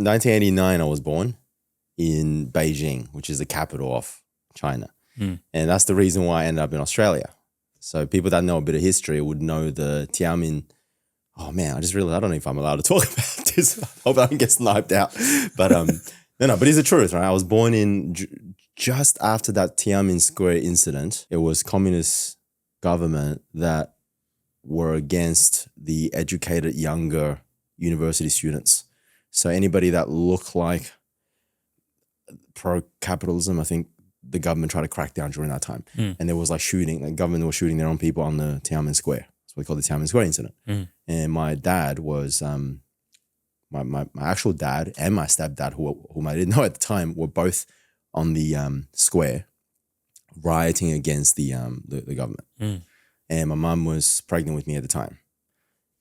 1989, I was born in Beijing, which is the capital of China. And that's the reason why I ended up in Australia. So people that know a bit of history would know the Tiananmen. Oh man, I just realized I don't know if I'm allowed to talk about this. I hope I don't get sniped out. But no, but it's the truth, right? I was born in just after that Tiananmen Square incident. It was communist government that were against the educated younger university students. So anybody that looked like pro-capitalism, I think the government tried to crack down during that time. And there was like shooting, the government was shooting their own people on the Tiananmen Square. That's what we call the Tiananmen Square incident. And my dad was, my actual dad and my stepdad, whom I didn't know at the time, were both on the square rioting against the government. And my mum was pregnant with me at the time.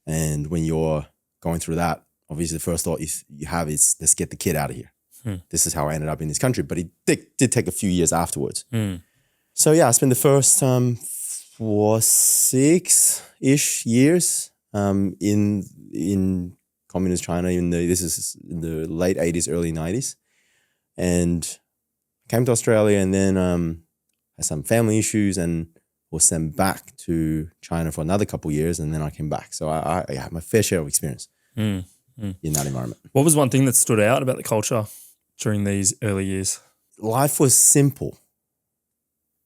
And when you're going through that, obviously the first thought you have is, let's get the kid out of here. This is how I ended up in this country. But it did take a few years afterwards. So yeah, I spent the first 6-ish years in communist China. This is in the late 80s, early 90s. And came to Australia and then had some family issues and was sent back to China for another couple of years. And then I came back. So I had my fair share of experience in that environment. What was one thing that stood out about the culture during these early years? Life was simple.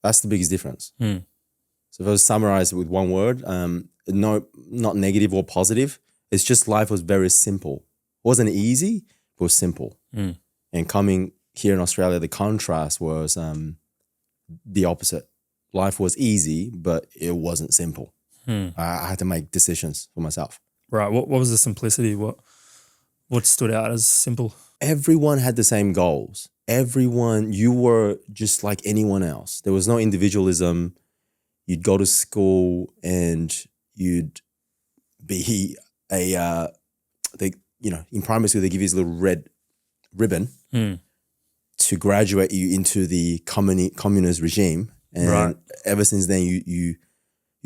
That's the biggest difference. So if I was summarized with one word, no, not negative or positive, it's just life was very simple. It wasn't easy, but it was simple. And coming here in Australia, the contrast was the opposite. Life was easy, but it wasn't simple. I had to make decisions for myself. Right. What was the simplicity? What stood out as simple? Everyone had the same goals. You were just like anyone else. There was no individualism. You'd go to school and you'd be in primary school, they give you this little red ribbon to graduate you into the communist regime. And ever since then, you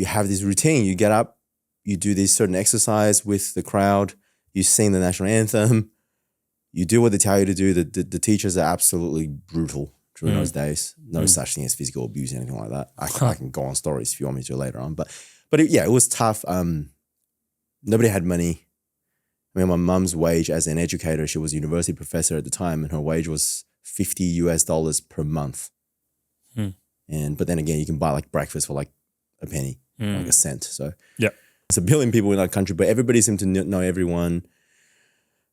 have this routine. You get up, you do this certain exercise with the crowd, you sing the national anthem, you do what they tell you to do. The teachers are absolutely brutal during those days. No such thing as physical abuse, anything like that. I can go on stories if you want me to later on. But it was tough. Nobody had money. I mean, my mum's wage as an educator, she was a university professor at the time, and her wage was $50 per month. But then again, you can buy like breakfast for like a penny, like a cent. So it's 1 billion people in that country, but everybody seemed to know everyone.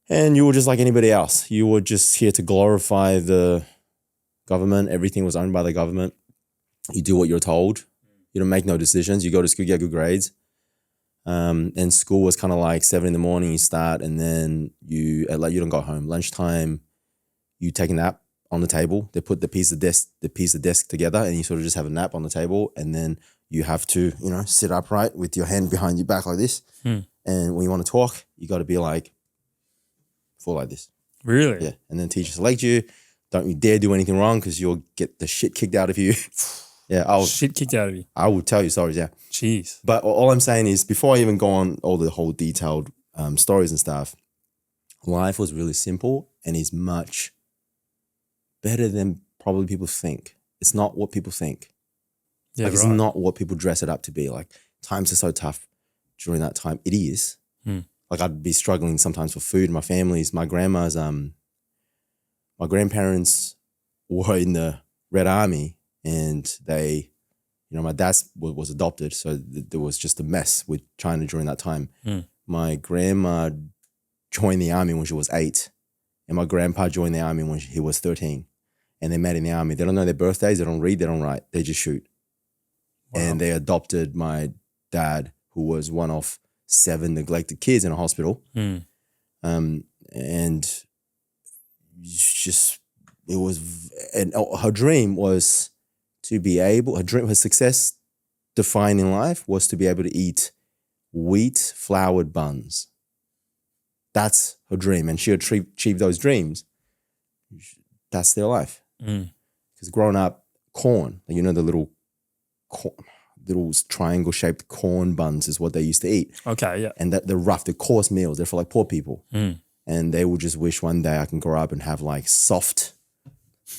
And you were just like anybody else. You were just here to glorify the government. Everything was owned by the government. You do what you're told. You don't make no decisions. You go to school, you get good grades. And school was kind of like 7 in the morning, you start, and then you don't go home. Lunchtime, you take a nap on the table. They put the piece of desk together, and you sort of just have a nap on the table, and then you have to, sit upright with your hand behind your back like this. And when you want to talk, you got to be like, fall like this. Really? Yeah. And then teacher select you. Don't you dare do anything wrong because you'll get the shit kicked out of you. Yeah, shit kicked out of you. I would tell you stories, yeah. Jeez. But all I'm saying is, before I even go on all the whole detailed stories and stuff, life was really simple and is much better than probably people think. It's not what people think. Yeah, It's not what people dress it up to be. Like, times are so tough during that time. It is. Like, I'd be struggling sometimes for food. My grandparents were in the Red Army, and they, my dad was adopted. So there was just a mess with China during that time. My grandma joined the army when she was 8, and my grandpa joined the army when he was 13. And they met in the army. They don't know their birthdays. They don't read. They don't write. They just shoot. Wow. And they adopted my dad, who was one of 7 neglected kids in a hospital. And her dream was to be able, her success defined in life was to be able to eat wheat floured buns. That's her dream. And she achieved those dreams. That's their life. Because growing up, corn, the little triangle shaped corn buns is what they used to eat. Okay, yeah. And they're rough, they're coarse meals. They're for like poor people. and they will just wish one day I can grow up and have like soft,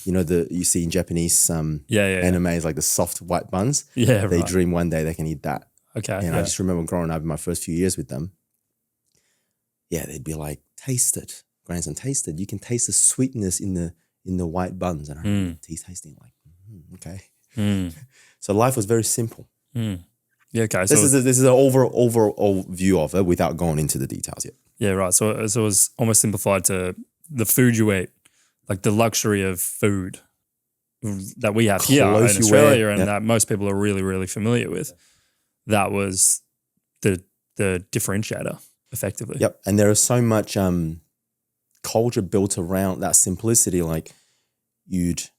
you see in Japanese animes, like the soft white buns. Yeah, They right. dream one day they can eat that. Okay. And I just remember growing up in my first few years with them. Yeah, they'd be like, taste it, grandson, taste it. You can taste the sweetness in the white buns. And I remember tasting like, okay. So life was very simple. Yeah, okay. So This is an overall view of it without going into the details yet. yeah, right. So it was almost simplified to the food you eat, like the luxury of food that we have here in Clothes you Australia wear, and yeah. that most people are really, really familiar with. That was the differentiator, effectively. Yep. And there is so much culture built around that simplicity. Like there's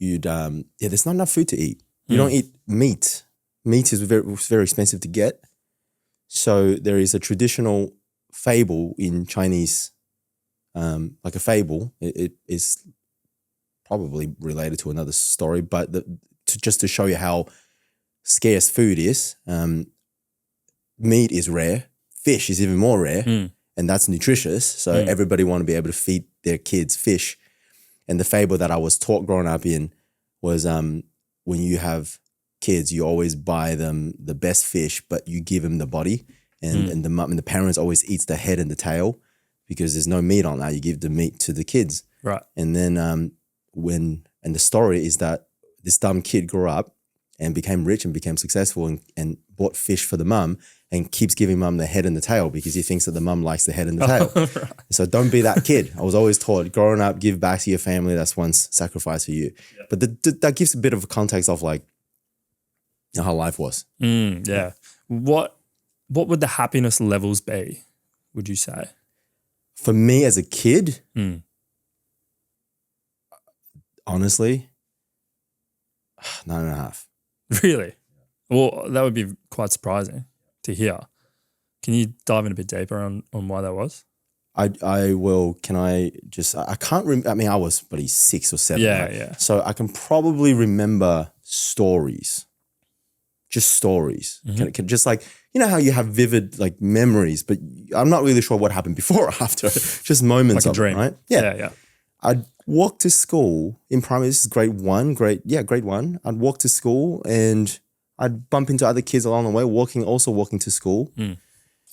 not enough food to eat. You don't eat meat. Meat is very expensive to get. So there is a traditional fable in Chinese, like a fable. It is probably related to another story, but just to show you how scarce food is, meat is rare. Fish is even more rare, and that's nutritious. So everybody want to be able to feed their kids fish. And the fable that I was taught growing up in was when you have kids, you always buy them the best fish, but you give them the body, and the mom and the parents always eats the head and the tail because there's no meat on that. You give the meat to the kids, Right. and then and the story is that this dumb kid grew up and became rich and became successful and bought fish for the mum and keeps giving mum the head and the tail because he thinks that the mum likes the head and the tail. Right. So don't be that kid. I was always taught, growing up, give back to your family. That's one's sacrifice for you. Yeah. But that gives a bit of a context of like how life was. Yeah. What would the happiness levels be, would you say? For me as a kid, honestly, 9.5. Really? Well, that would be quite surprising to hear. Can you dive in a bit deeper on why that was? I will. Can I just? I can't remember. I mean, I was probably 6 or 7. Yeah, right? yeah. So I can probably remember stories, just stories. Can just like, you know how you have vivid like memories, but I'm not really sure what happened before or after. Just moments Like a of dream. it, right? Yeah. I'd walk to school in primary. This is grade 1. Grade 1. I'd walk to school and I'd bump into other kids along the way, also walking to school. I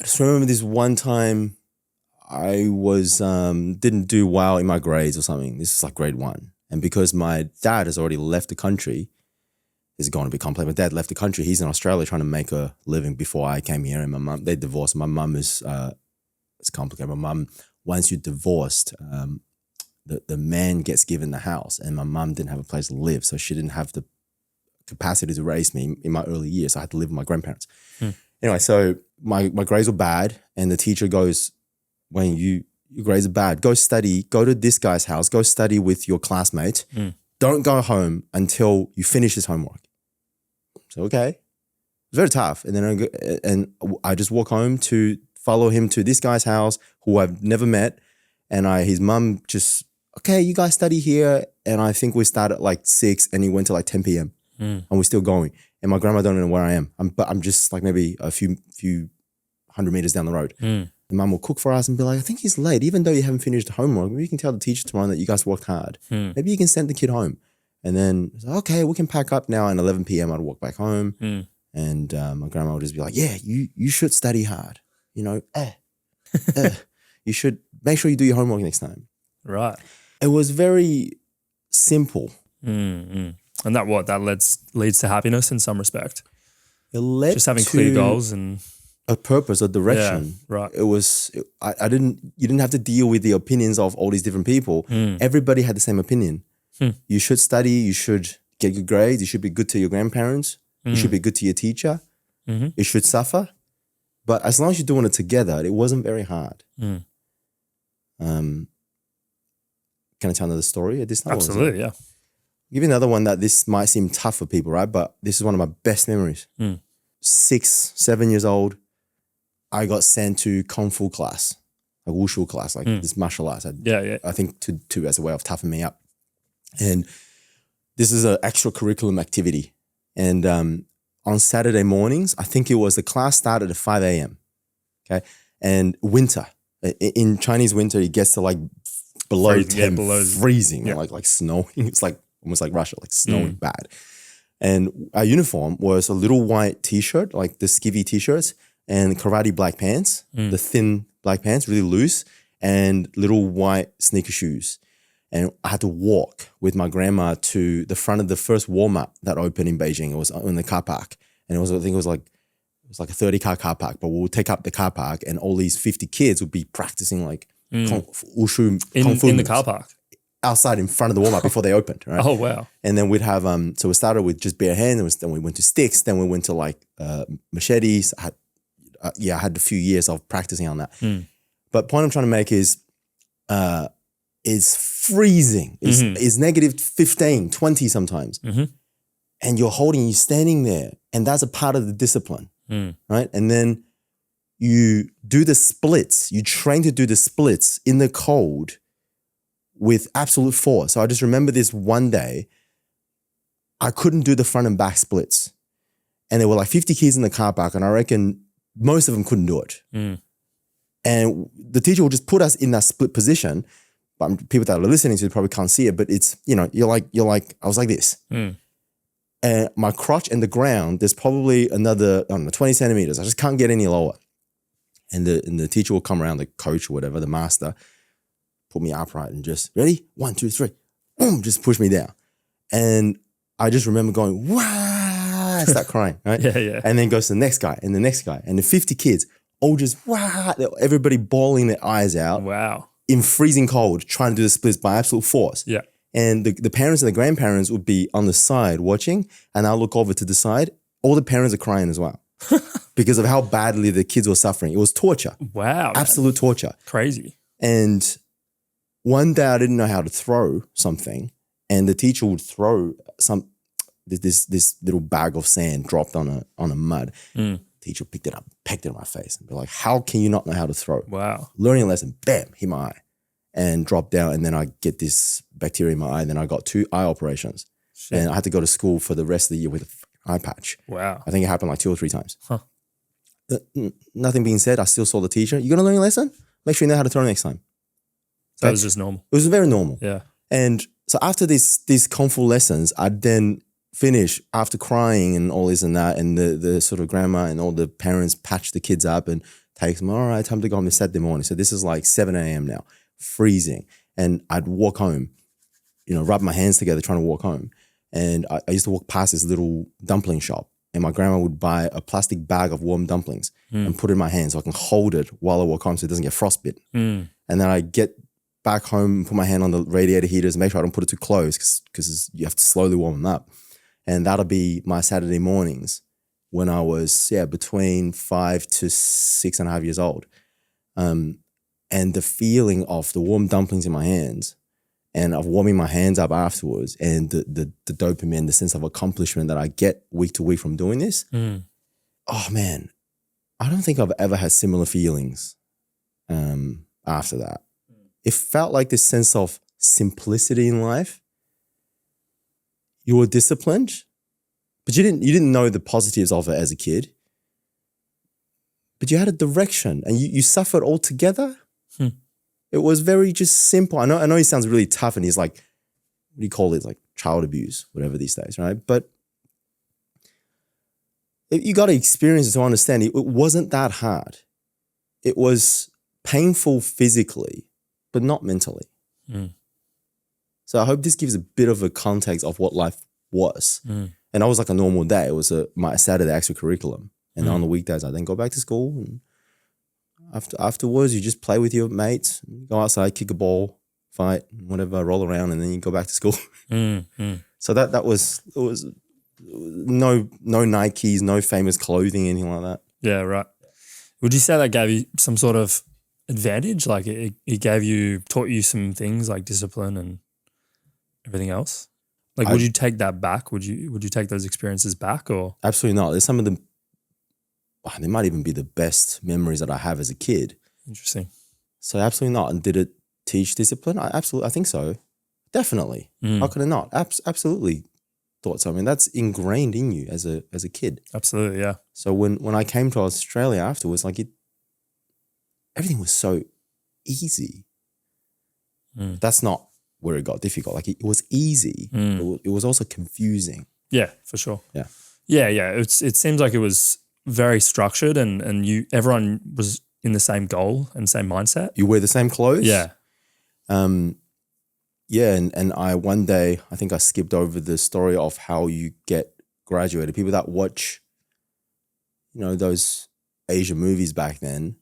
just remember this one time I was didn't do well in my grades or something. This is like grade 1. And because my dad has already left the country, this is going to be complex. My dad left the country. He's in Australia trying to make a living before I came here. And my mum, they divorced. My mum is, it's complicated. My mum, once you're divorced, the man gets given the house, and my mum didn't have a place to live. So she didn't have the capacity to raise me in my early years. So I had to live with my grandparents. Anyway, so my grades were bad, and the teacher goes, when your grades are bad, go study, go to this guy's house, go study with your classmates. Don't go home until you finish his homework. So, okay. It's very tough. And then I just walk home to follow him to this guy's house who I've never met. And his mum just, okay, you guys study here. And I think we start at like 6 and he went to like 10 p.m. And we're still going. And my grandma don't know where I am. But I'm just like maybe a few 100 meters down the road. The mum will cook for us and be like, I think he's late. Even though you haven't finished the homework, maybe you can tell the teacher tomorrow that you guys worked hard. Maybe you can send the kid home. And then, okay, we can pack up now. And 11 p.m. I'd walk back home. And my grandma would just be like, yeah, you should study hard. You know, you should make sure you do your homework next time. Right. It was very simple. And that leads to happiness in some respect. It led just having to clear goals and a purpose, a direction. Yeah, right. You didn't have to deal with the opinions of all these different people. Everybody had the same opinion. You should study, you should get good grades, you should be good to your grandparents, you should be good to your teacher, you should suffer. But as long as you're doing it together, it wasn't very hard. Can I tell another story at this time? Absolutely, yeah. Give you another one that this might seem tough for people, right? But this is one of my best memories. 6, 7 years old, I got sent to Kung Fu class, like Wushu class, like this martial arts. I think to as a way of toughing me up. And this is an extracurriculum activity. And on Saturday mornings, I think it was the class started at 5 a.m. Okay. And winter. In Chinese winter, it gets to like below Freezing, yeah, 10, below- freezing, yeah. like snowing. It's like almost like Russia, like snowing bad. And our uniform was a little white t-shirt, like the skivvy t-shirts, and karate black pants, the thin black pants, really loose, and little white sneaker shoes. And I had to walk with my grandma to the front of the first Walmart that opened in Beijing. It was in the car park. And I think it was like a 30-car car park, but we'll take up the car park and all these 50 kids would be practicing like wushu, kung fu in the moves car park. outside in front of the Walmart before they opened, right? Oh, wow. And then we'd have, so we started with just bare hands, then we went to sticks, then we went to like machetes. I had a few years of practicing on that. But point I'm trying to make is, it's freezing. It's negative 15, 20 sometimes. And you're standing there, and that's a part of the discipline, right? And then you do the splits. You train to do the splits in the cold with absolute force. So I just remember this one day, I couldn't do the front and back splits. And there were like 50 kids in the car park, and I reckon most of them couldn't do it. And the teacher will just put us in that split position. But people that are listening to it probably can't see it, but it's, you're like, I was like this. And my crotch and the ground, there's probably another, 20 centimeters. I just can't get any lower. And the teacher will come around, the coach or whatever, the master, put me upright and just, ready? 1, 2, 3, boom, just push me down. And I just remember going, wow, start crying, right? Yeah. And then goes to the next guy and the next guy. And the 50 kids all just, wow, everybody bawling their eyes out. Wow. In freezing cold, trying to do the splits by absolute force. Yeah. And the parents and the grandparents would be on the side watching, and I'll look over to the side. All the parents are crying as well because of how badly the kids were suffering. It was torture. Wow. Absolute torture. Crazy. And one day I didn't know how to throw something, and the teacher would throw this little bag of sand dropped on a mud. Teacher picked it up, pecked it in my face, and be like, how can you not know how to throw? Wow. Learning a lesson, bam, hit my eye and dropped down. And then I get this bacteria in my eye. And then I got 2 eye operations. Shit. And I had to go to school for the rest of the year with an eye patch. Wow. I think it happened like 2 or 3 times. Huh. Nothing being said, I still saw the teacher. You going to learn your lesson? Make sure you know how to throw next time. That was just normal. It was very normal. Yeah. And so after these kung fu lessons, I'd then finish after crying and all this and that, and the sort of grandma and all the parents patch the kids up and takes them, all right, time to go home. It's Saturday morning. So this is like 7 a.m. now, freezing. And I'd walk home, rub my hands together trying to walk home. And I used to walk past this little dumpling shop, and my grandma would buy a plastic bag of warm dumplings and put it in my hand so I can hold it while I walk home so it doesn't get frostbit. And then I get back home, put my hand on the radiator heaters, make sure I don't put it too close because you have to slowly warm them up. And that'll be my Saturday mornings when I was, between 5 to 6.5 years old. And the feeling of the warm dumplings in my hands and of warming my hands up afterwards and the dopamine, the sense of accomplishment that I get week to week from doing this. Oh man, I don't think I've ever had similar feelings after that. It felt like this sense of simplicity in life. You were disciplined, but you didn't know the positives of it as a kid. But you had a direction, and you suffered all together. It was very just simple. I know he sounds really tough, and he's like, what do you call it? Like child abuse, whatever these days, right? But you got to experience it to understand it wasn't that hard. It was painful physically, but not mentally. So I hope this gives a bit of a context of what life was. And that was like a normal day. It was my Saturday extracurriculum. And on the weekdays, I then go back to school. And afterwards, you just play with your mates, go outside, kick a ball, fight, whatever, roll around, and then you go back to school. So it was no Nikes, no famous clothing, anything like that. Yeah, right. Would you say that gave you some sort of advantage? Like it taught you some things like discipline and everything else? Like, would you take that back? Would you take those experiences back or? Absolutely not. There's some of them, they might even be the best memories that I have as a kid. Interesting. So absolutely not. And did it teach discipline? I think so. Definitely. How could it not? Absolutely thought so. I mean, that's ingrained in you as a kid. Absolutely, yeah. So when I came to Australia afterwards, like everything was so easy. Mm. That's not where it got difficult. Like it was easy. It was also confusing. Yeah, for sure. Yeah. Yeah. It seems like it was very structured and everyone was in the same goal and same mindset. You wear the same clothes. Yeah. Yeah, and I one day, I think I skipped over the story of how you get graduated. People that watch, those Asian movies back then,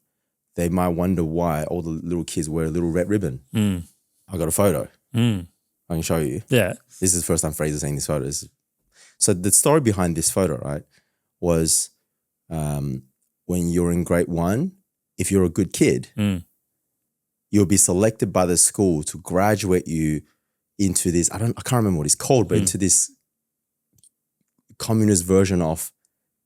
they might wonder why all the little kids wear a little red ribbon. I got a photo. I can show you. Yeah. This is the first time Fraser's seeing this photo. So the story behind this photo, right, was when you're in grade 1, if you're a good kid, you'll be selected by the school to graduate you into this, I can't remember what it's called, but into this communist version of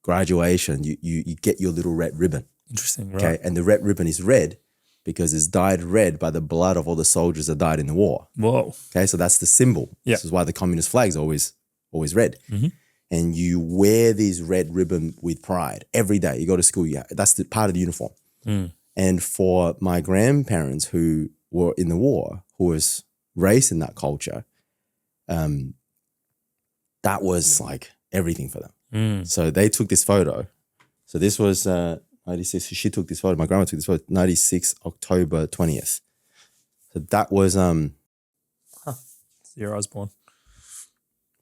graduation. You get your little red ribbon. Interesting, right. Okay. And the red ribbon is red because it's dyed red by the blood of all the soldiers that died in the war. Whoa. Okay. So that's the symbol. Yep. This is why the communist flag is always red. And you wear this red ribbon with pride every day. You go to school, that's the part of the uniform. And for my grandparents who were in the war, who was raised in that culture, that was like everything for them. So they took this photo. So this was 96. She took this photo. My grandma took this photo, 96 October 20th. So that was the year I was born.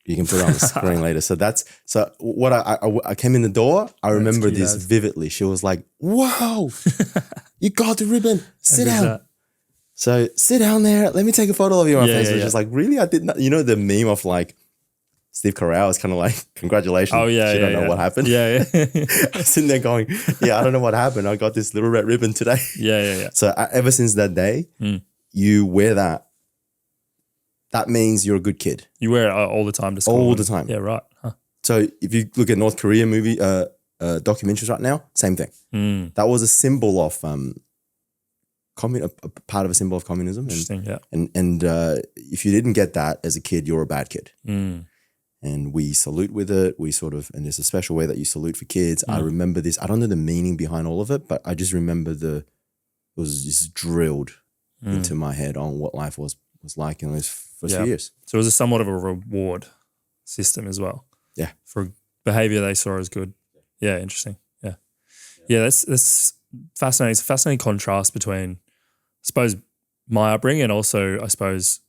You can put it on the screen later. So what I came in the door, I remember this vividly. She was like, "Wow, you got the ribbon. Sit down." So sit down there. Let me take a photo of you. My face was just like, really? I did not. You know the meme of like Steve Carell is kind of like, "Congratulations." Oh yeah, you don't know what happened. Yeah. I was sitting there going, "Yeah, I don't know what happened. I got this little red ribbon today." Yeah. So ever since that day, you wear that. That means you're a good kid. You wear it all the time to school. All the time. Yeah, right. Huh. So if you look at North Korea movie documentaries right now, same thing. That was a symbol of a part of a symbol of communism. Interesting, yeah. And if you didn't get that as a kid, you're a bad kid. And we salute with it. And there's a special way that you salute for kids. I remember this. I don't know the meaning behind all of it, but I just remember it was just drilled into my head on what life was like in those first few years. So it was somewhat of a reward system as well. Yeah. For behavior they saw as good. Yeah, interesting. Yeah, that's fascinating. It's a fascinating contrast between, I suppose, my upbringing and also, I suppose,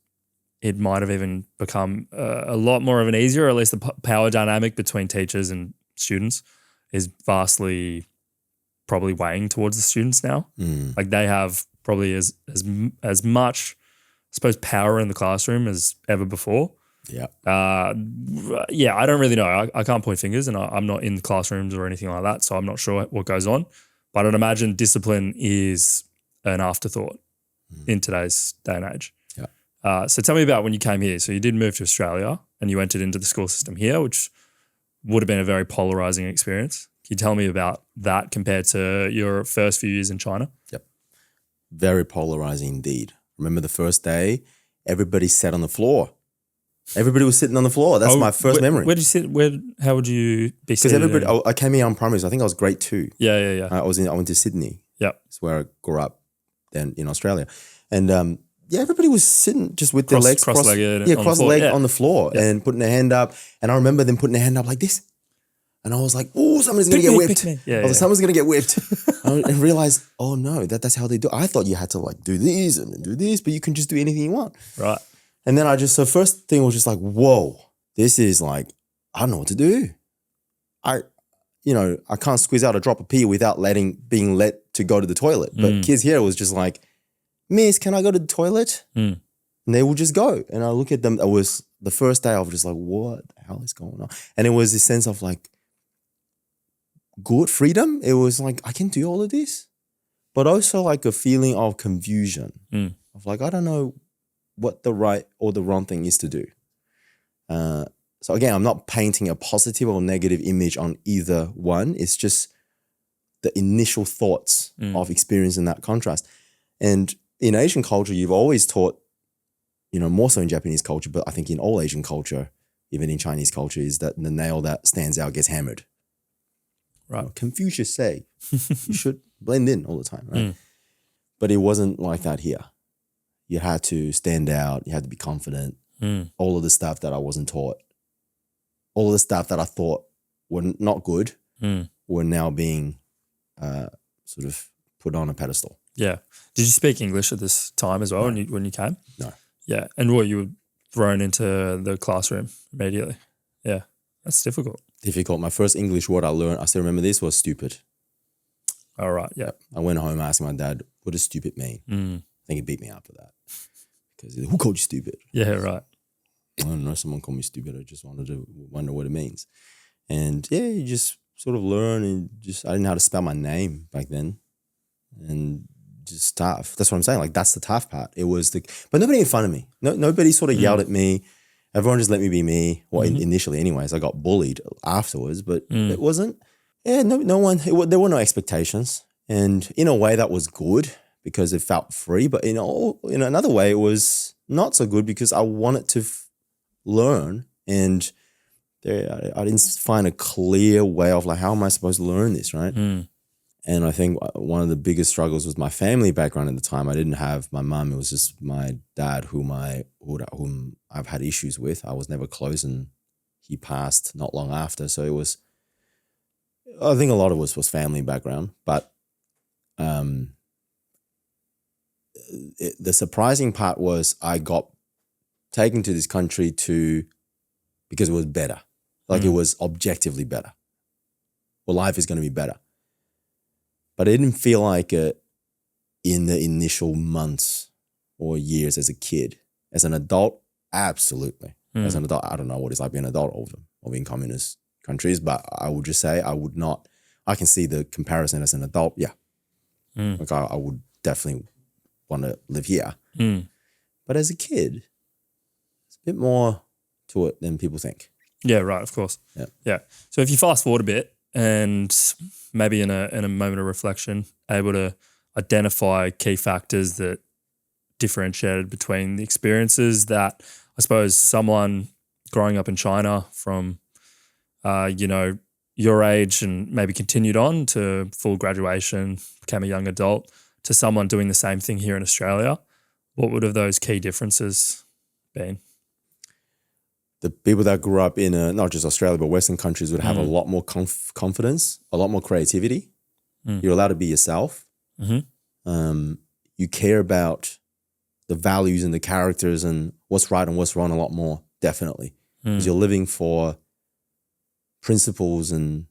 it might have even become a lot more of an easier, or at least the power dynamic between teachers and students is vastly probably weighing towards the students now. Like they have probably as much, I suppose, power in the classroom as ever before. Yeah. I don't really know. I can't point fingers and I'm not in the classrooms or anything like that, so I'm not sure what goes on. But I'd imagine discipline is an afterthought in today's day and age. Yeah. So tell me about when you came here. So you did move to Australia and you entered into the school system here, which would have been a very polarizing experience. Can you tell me about that compared to your first few years in China? Yep. Very polarizing indeed. Remember the first day, everybody sat on the floor. Everybody was sitting on the floor. That's my first memory. Where did you sit? How would you be sitting? Because everybody, I came here on primary, so I think I was grade 2. Yeah. I went to Sydney. Yep. That's where I grew up then in Australia. And everybody was sitting just with their legs cross-legged. Cross-legged on the floor and putting their hand up. And I remember them putting their hand up like this. And I was like, oh, somebody's going to get whipped. Someone's going to get whipped. And realized, oh no, that's how they do it. I thought you had to like do this and do this, but you can just do anything you want. Right. And then so first thing was just like, whoa, this is like, I don't know what to do. I can't squeeze out a drop of pee without being let to go to the toilet. But kids here was just like, Miss, can I go to the toilet? And they would just go. And I look at them. It was the first day I was just like, what the hell is going on? And it was this sense of like, good freedom. It was like, I can do all of this. But also like a feeling of confusion. Of like, I don't know what the right or the wrong thing is to do. So again, I'm not painting a positive or negative image on either one. It's just the initial thoughts of experiencing that contrast. And in Asian culture, you've always taught, more so in Japanese culture, but I think in all Asian culture, even in Chinese culture, is that the nail that stands out gets hammered. Right. Confucius say, you should blend in all the time, right? But it wasn't like that here. You had to stand out. You had to be confident. All of the stuff that I wasn't taught, all of the stuff that I thought were not good, were now being sort of put on a pedestal. Yeah. Did you speak English at this time as well when you came? No. Yeah. And what, you were thrown into the classroom immediately? Yeah. That's difficult. Difficult. My first English word I learned, I still remember this, was stupid. All right. Yeah. I went home asking my dad, what does stupid mean? I think he beat me up for that. Because who called you stupid? Yeah, right. I don't know, someone called me stupid. I just wanted to wonder what it means. And yeah, you just sort of learn, and I didn't know how to spell my name back then. And just tough. That's what I'm saying. Like, that's the tough part. But nobody made fun of me. Nobody sort of yelled at me. Everyone just let me be me. Well, initially anyways. I got bullied afterwards, but it wasn't, no one, there were no expectations. And in a way that was good because it felt free, but in another way it was not so good because I wanted to learn, and I didn't find a clear way of like, how am I supposed to learn this, right? And I think one of the biggest struggles was my family background at the time. I didn't have my mum. It was just my dad whom I've had issues with. I was never close, and he passed not long after. So I think a lot of it was family background. But the surprising part was I got taken to this country because it was better. Like, it was objectively better. Well, life is going to be better. But I didn't feel like it in the initial months or years as a kid. As an adult, absolutely. As an adult, I don't know what it's like being an adult of in communist countries, but I would just say I can see the comparison as an adult. Yeah. Like, I would definitely want to live here. But as a kid, it's a bit more to it than people think. Yeah, right, of course. Yeah. So if you fast forward a bit, and maybe in a moment of reflection, able to identify key factors that differentiated between the experiences that I suppose someone growing up in China from, your age and maybe continued on to full graduation, became a young adult, to someone doing the same thing here in Australia, what would have those key differences been? The people that grew up in not just Australia, but Western countries would have a lot more confidence, a lot more creativity. You're allowed to be yourself. You care about the values and the characters and what's right and what's wrong a lot more, definitely. Because you're living for principles and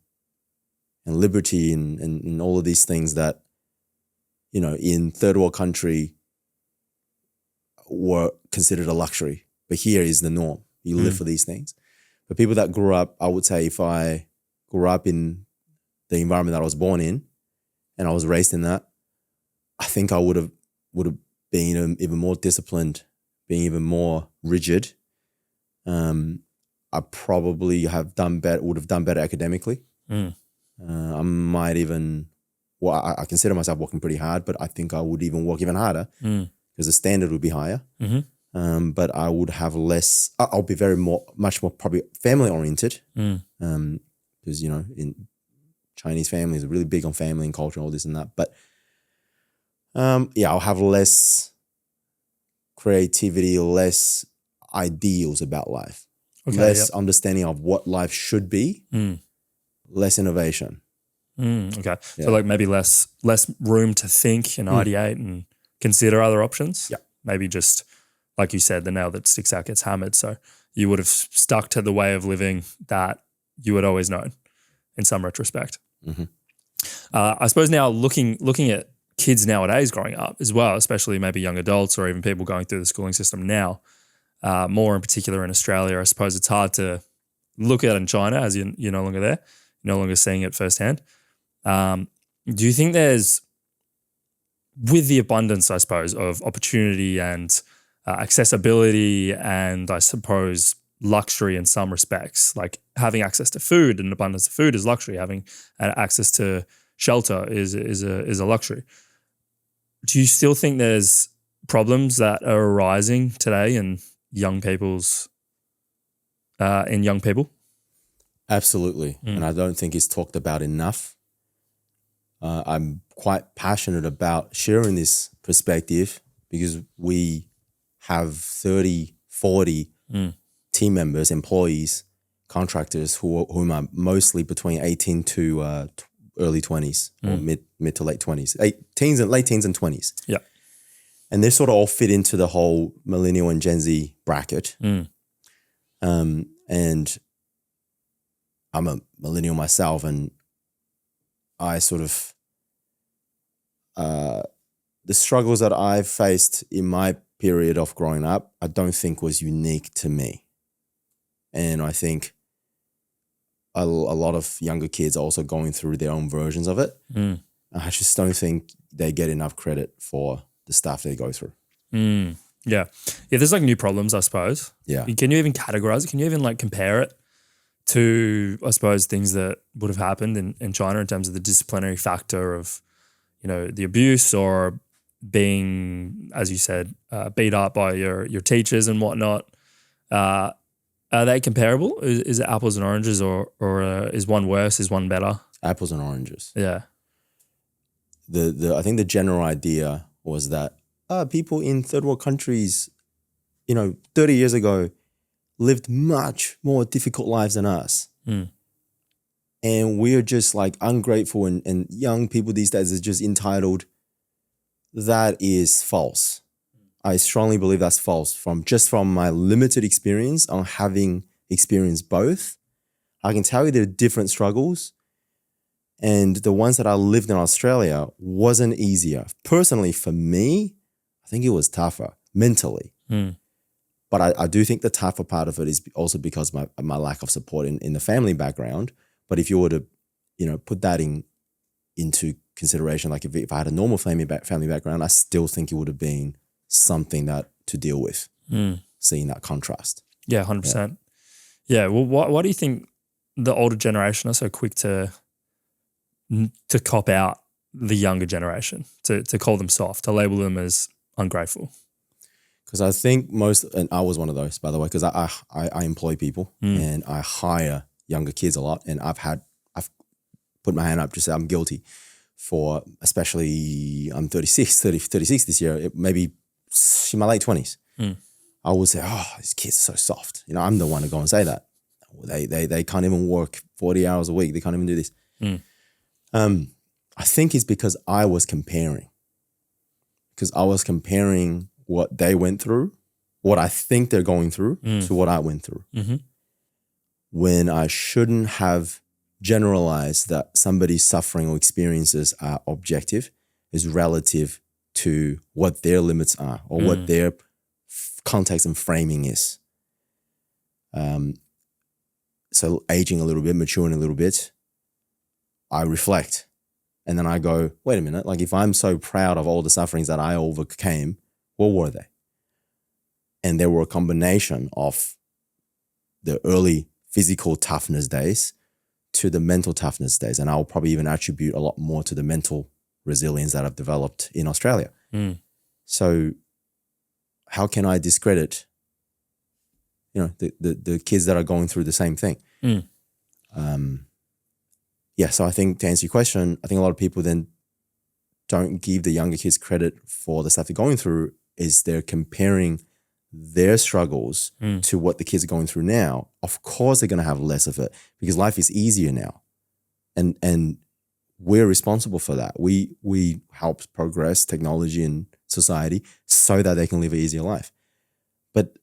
liberty and all of these things that, in third world country were considered a luxury. But here is the norm. You live for these things. But people that grew up, I would say if I grew up in the environment that I was born in and I was raised in that, I think I would have been even more disciplined, being even more rigid. I probably would have done better academically. I might even, I consider myself working pretty hard, but I think I would even work even harder because the standard would be higher. But I would have less, I'll be much more probably family oriented. Because, in Chinese families are really big on family and culture and all this and that. But I'll have less creativity, less ideals about life, less understanding of what life should be, less innovation. Okay. So like maybe less room to think and ideate and consider other options. Yeah. Maybe just, like you said, the nail that sticks out gets hammered. So you would have stuck to the way of living that you had always known in some retrospect. I suppose now looking at kids nowadays growing up as well, especially maybe young adults or even people going through the schooling system now, more in particular in Australia, I suppose it's hard to look at in China as you're no longer there, you're no longer seeing it firsthand. Do you think there's, with the abundance, I suppose, of opportunity and accessibility and I suppose luxury in some respects, like having access to food and abundance of food is luxury, having access to shelter is a luxury. Do you still think there's problems that are arising today in young people? Absolutely. And I don't think it's talked about enough. I'm quite passionate about sharing this perspective because we have 30, 40 team members, employees, contractors whom are mostly between 18 to early 20s or mid to late 20s, late teens and 20s. Yeah. And they sort of all fit into the whole millennial and Gen Z bracket. And I'm a millennial myself, and I sort of the struggles that I've faced in my period of growing up, I don't think was unique to me. And I think a lot of younger kids are also going through their own versions of it. I just don't think they get enough credit for the stuff they go through. Yeah. There's like new problems, I suppose. Yeah. Can you even categorize it? Can you even like compare it to, I suppose, things that would have happened in China in terms of the disciplinary factor of, you know, the abuse or being, as you said, beat up by your teachers and whatnot? Are they comparable? Is it apples and oranges, or is one worse? Is one better? Apples and oranges. Yeah. I think the general idea was that people in third world countries, 30 years ago, lived much more difficult lives than us. And we're just like ungrateful, and young people these days are just entitled. That is false. I strongly believe that's false from my limited experience on having experienced both. I can tell you there are different struggles, and the ones that I lived in Australia wasn't easier. Personally, for me, I think it was tougher mentally. But I do think the tougher part of it is also because my lack of support in the family background. But if you were to, put that into consideration, like if I had a normal family background, I still think it would have been something that to deal with, seeing that contrast. Yeah, 100%. Yeah. Well, why do you think the older generation are so quick to cop out the younger generation, to call them soft, to label them as ungrateful? Because I think and I was one of those, by the way, because I employ people and I hire younger kids a lot, and I've put my hand up, just say I'm guilty for, especially I'm 36 this year, maybe in my late 20s. I would say, these kids are so soft. I'm the one to go and say that. They can't even work 40 hours a week. They can't even do this. I think it's because I was comparing. What they went through, what I think they're going through, to what I went through. When I shouldn't have generalized that somebody's suffering or experiences are objective, is relative to what their limits are or what their context and framing is. So aging a little bit, maturing a little bit, I reflect. And then I go, wait a minute, like if I'm so proud of all the sufferings that I overcame, what were they? And they were a combination of the early physical toughness days to the mental toughness days. And I'll probably even attribute a lot more to the mental resilience that I've developed in Australia. So how can I discredit, the kids that are going through the same thing? So I think to answer your question, I think a lot of people then don't give the younger kids credit for the stuff they're going through, is they're comparing their struggles to what the kids are going through now. Of course they're going to have less of it because life is easier now. And we're responsible for that. We help progress technology and society so that they can live an easier life. But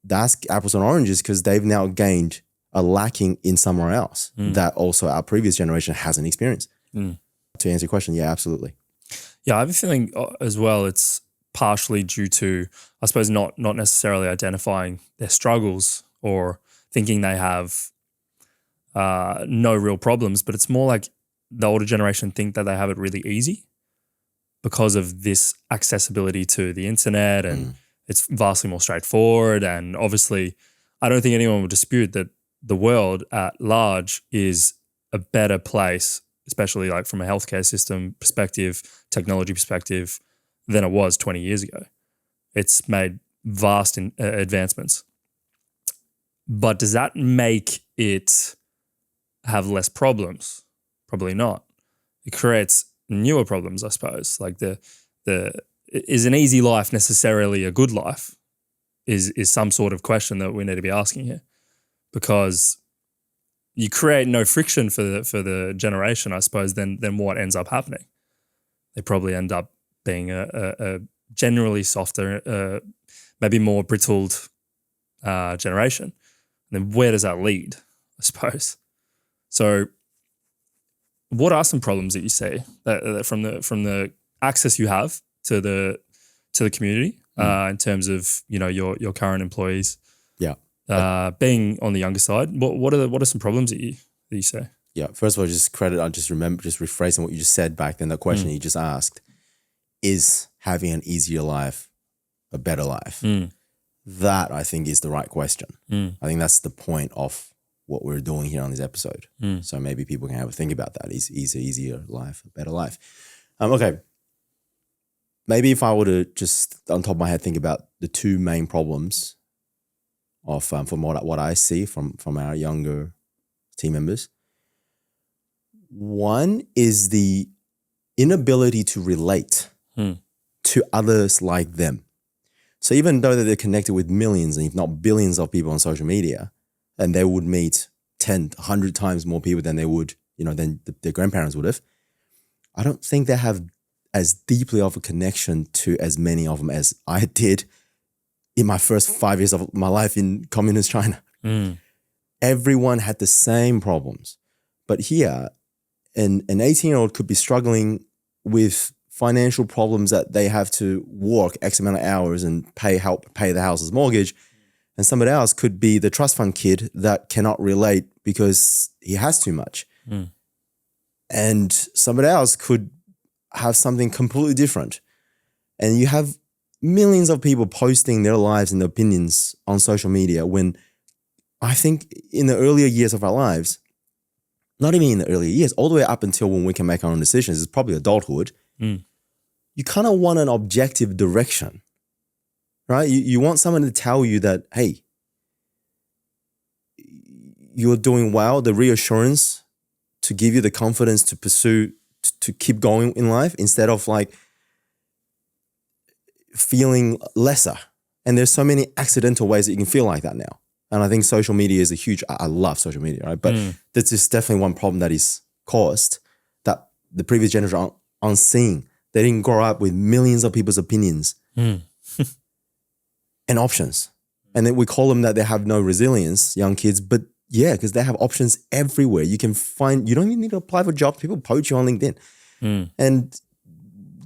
that's apples and oranges because they've now gained a lacking in somewhere else that also our previous generation hasn't experienced. To answer your question, yeah, absolutely. Yeah, I have a feeling as well it's partially due to, I suppose, not necessarily identifying their struggles or thinking they have no real problems, but it's more like the older generation think that they have it really easy because of this accessibility to the internet, and it's vastly more straightforward. And obviously, I don't think anyone would dispute that the world at large is a better place, especially like from a healthcare system perspective, technology perspective, than it was 20 years ago. It's made vast advancements. But does that make it have less problems? Probably not. It creates newer problems, I suppose. Like is an easy life necessarily a good life? Is some sort of question that we need to be asking here, because you create no friction for the generation, I suppose. Then what ends up happening? They probably end up being a generally softer, maybe more brittled generation. And then where does that lead, I suppose? So what are some problems that you see that from the access you have to the community in terms of, you know, your current employees? Yeah. Being on the younger side, what are some problems that you say? Yeah. First of all, just rephrasing what you just said back then, the question you just asked, is having an easier life a better life? That, I think, is the right question. I think that's the point of what we're doing here on this episode. So maybe people can have a think about that. Is easier life a better life? Okay. Maybe if I were to just on top of my head think about the two main problems of from what I see from our younger team members. One is the inability to relate to others like them. So even though they're connected with millions and if not billions of people on social media, and they would meet 10, 100 times more people than they would, you know, than their grandparents would have, I don't think they have as deeply of a connection to as many of them as I did in my first 5 years of my life in communist China. Everyone had the same problems. But here, an 18-year-old could be struggling with financial problems that they have to work X amount of hours and help pay the house's mortgage. And somebody else could be the trust fund kid that cannot relate because he has too much. And somebody else could have something completely different. And you have millions of people posting their lives and their opinions on social media when I think in the earlier years of our lives, not even in the earlier years, all the way up until when we can make our own decisions, it's probably adulthood, you kind of want an objective direction, right? You want someone to tell you that, hey, you're doing well, the reassurance to give you the confidence to pursue, to keep going in life instead of like feeling lesser. And there's so many accidental ways that you can feel like that now. And I think social media is a huge, I love social media, right? But this is definitely one problem that is caused that the previous generation aren't seeing. They didn't grow up with millions of people's opinions and options. And then we call them that they have no resilience, young kids, but yeah, because they have options everywhere. You can find, you don't even need to apply for jobs. People poach you on LinkedIn. And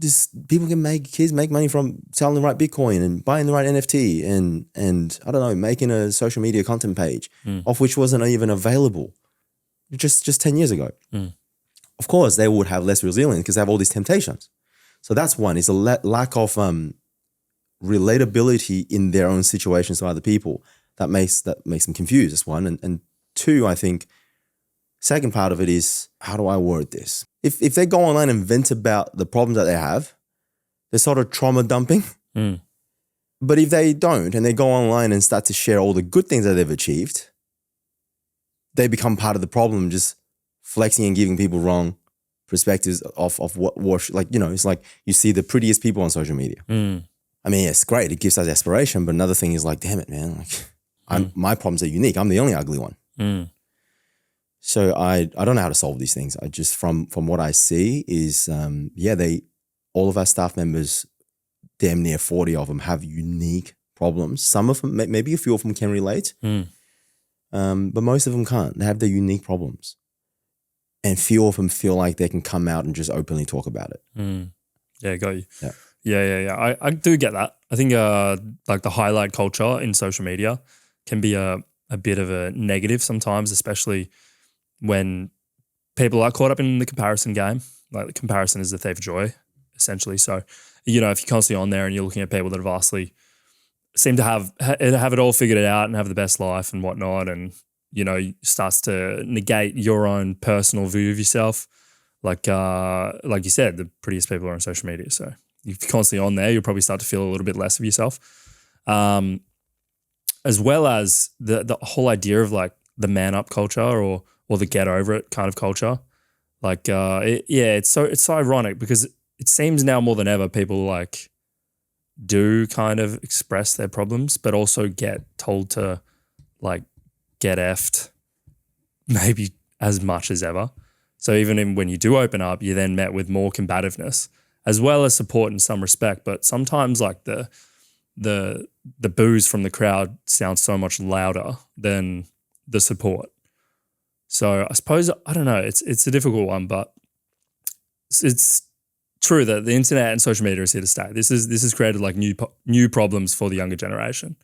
kids make money from selling the right Bitcoin and buying the right NFT and I don't know, making a social media content page of which wasn't even available just 10 years ago. Of course, they would have less resilience because they have all these temptations. So that's one, is a lack of relatability in their own situations to other people that makes them confused. That's one. And two, I think, second part of it is, how do I word this? If they go online and vent about the problems that they have, they're sort of trauma dumping. But if they don't and they go online and start to share all the good things that they've achieved, they become part of the problem, just flexing and giving people wrong perspectives of what like, you know, it's like you see the prettiest people on social media. I mean, it's great. It gives us aspiration. But another thing is like, damn it, man. Like, my problems are unique. I'm the only ugly one. So I don't know how to solve these things. I just, from what I see is, all of our staff members, damn near 40 of them have unique problems. Some of them, maybe a few of them can relate, but most of them can't. They have their unique problems. And few of them feel like they can come out and just openly talk about it. Yeah, got you. Yeah. I do get that. I think like the highlight culture in social media can be a bit of a negative sometimes, especially when people are caught up in the comparison game. Like the comparison is the thief of joy, essentially. So, you know, if you're constantly on there and you're looking at people that vastly seem to have it all figured out and have the best life and whatnot, and, you know, starts to negate your own personal view of yourself. Like you said, the prettiest people are on social media. So if you're constantly on there, you'll probably start to feel a little bit less of yourself. As well as the whole idea of like the man up culture or the get over it kind of culture. It's so ironic because it seems now more than ever people like do kind of express their problems, but also get told to like get effed maybe as much as ever. So even when you do open up, you're then met with more combativeness as well as support in some respect. But sometimes like the boos from the crowd sounds so much louder than the support. So I suppose, I don't know, it's a difficult one, but it's true that the internet and social media is here to stay. This has created like new problems for the younger generation.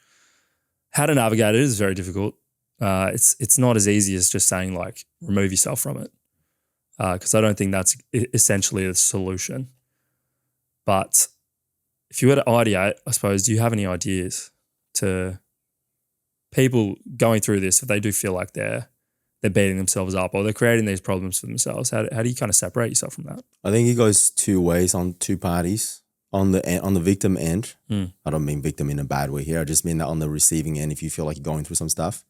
How to navigate it is very difficult. It's not as easy as just saying like remove yourself from it, because I don't think that's essentially the solution. But if you were to ideate, I suppose, do you have any ideas to people going through this if they do feel like they're beating themselves up or they're creating these problems for themselves? How do you kind of separate yourself from that? I think it goes two ways, on two parties. On the victim end, I don't mean victim in a bad way here. I just mean that on the receiving end, if you feel like you're going through some stuff,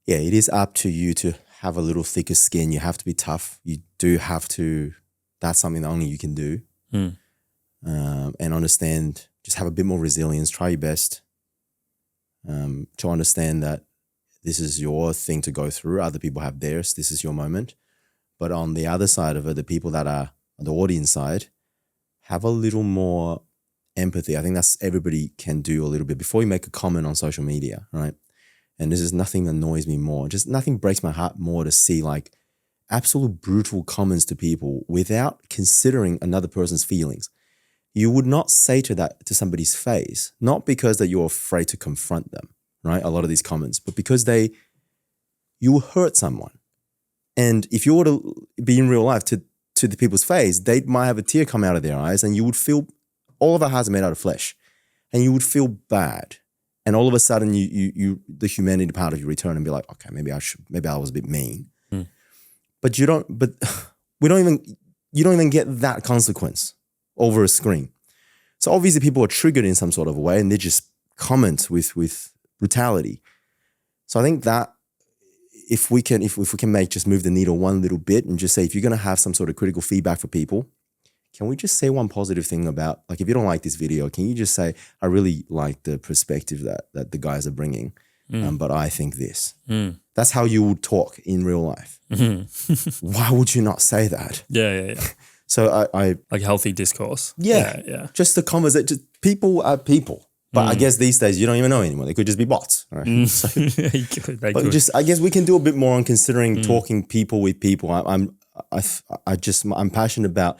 yeah, it is up to you to have a little thicker skin. You have to be tough. You do have to. That's something that only you can do. And understand. Just have a bit more resilience. Try your best to understand that this is your thing to go through. Other people have theirs. This is your moment. But on the other side of it, the people that are on the audience side, have a little more empathy. I think that's everybody can do a little bit before you make a comment on social media, right? And this is nothing that annoys me more. Just nothing breaks my heart more to see like absolute brutal comments to people without considering another person's feelings. You would not say to somebody's face, not because that you're afraid to confront them, right? A lot of these comments, but because you will hurt someone. And if you were to be in real life to the people's face, they might have a tear come out of their eyes and you would feel, all of our hearts are made out of flesh, and you would feel bad. And all of a sudden you the humanity part of you return and be like, okay, maybe I was a bit mean. But you don't even get that consequence over a screen. So obviously people are triggered in some sort of a way and they just comment with brutality. So I think that if we can move the needle one little bit and just say, if you're going to have some sort of critical feedback for people, can we just say one positive thing about, like, if you don't like this video, can you just say, I really like the perspective that the guys are bringing, but I think this. That's how you would talk in real life. Why would you not say that? Yeah. So I like healthy discourse. Yeah. Just the conversation. Just people are people. But I guess these days you don't even know anymore. They could just be bots. Right? So, I guess we can do a bit more on considering talking people with people. I'm passionate about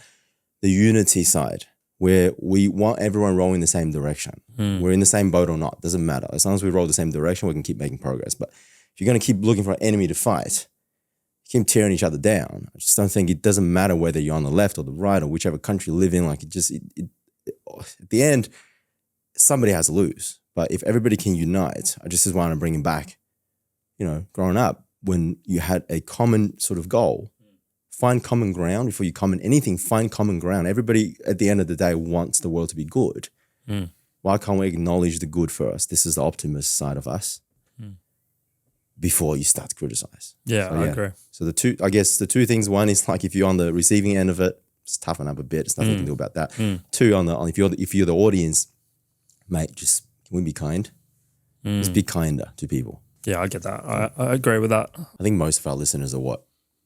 the unity side, where we want everyone rowing the same direction. We're in the same boat or not, doesn't matter. As long as we roll the same direction, we can keep making progress. But if you're going to keep looking for an enemy to fight, keep tearing each other down, I just don't think it doesn't matter whether you're on the left or the right or whichever country you live in. Like at the end, somebody has to lose. But if everybody can unite, I just want to bring it back, growing up, when you had a common sort of goal, find common ground before you comment anything, find common ground. Everybody at the end of the day wants the world to be good. Why can't we acknowledge the good first? This is the optimist side of us before you start to criticize. Yeah, I agree. So the two things, one is like, if you're on the receiving end of it, just toughen up a bit. There's nothing you can do about that. Two, if you're the audience, mate, just, can we be kind? Just be kinder to people. Yeah, I get that. I agree with that. I think most of our listeners are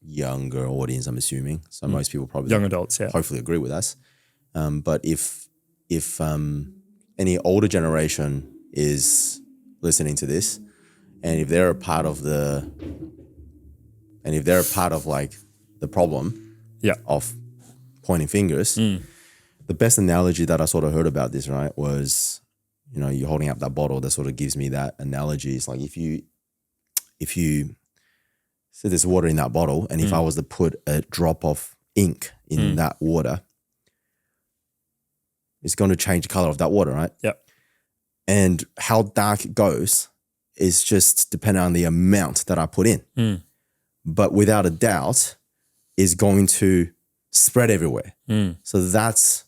younger audience, I'm assuming. So most people probably young adults, hopefully agree with us. But if any older generation is listening to this, and if they're a part of like the problem of pointing fingers, the best analogy that I sort of heard about this, right, was, you're holding up that bottle. That sort of gives me that analogy. It's like, if you so there's water in that bottle, and if I was to put a drop of ink in that water, it's going to change the color of that water, right? Yep. And how dark it goes is just dependent on the amount that I put in. But without a doubt, is going to spread everywhere. So that's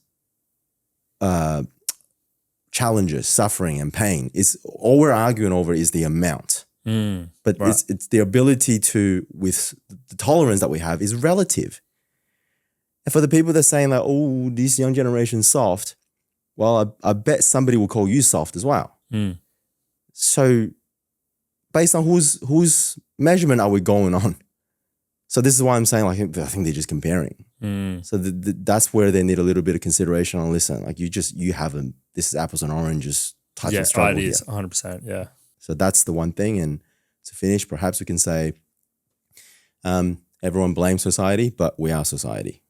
challenges, suffering, and pain. Is all we're arguing over is the amount. But Right. it's the ability to, with the tolerance that we have, is relative. And for the people that are saying that, oh, this young generation's soft, well, I bet somebody will call you soft as well. So based on whose measurement are we going on? So this is why I'm saying, like, I think they're just comparing. So that's where they need a little bit of consideration on, listen, like you haven't, this is apples and oranges type of struggle it is here. 100%. Yeah. So that's the one thing. And to finish, perhaps we can say everyone blames society, but we are society.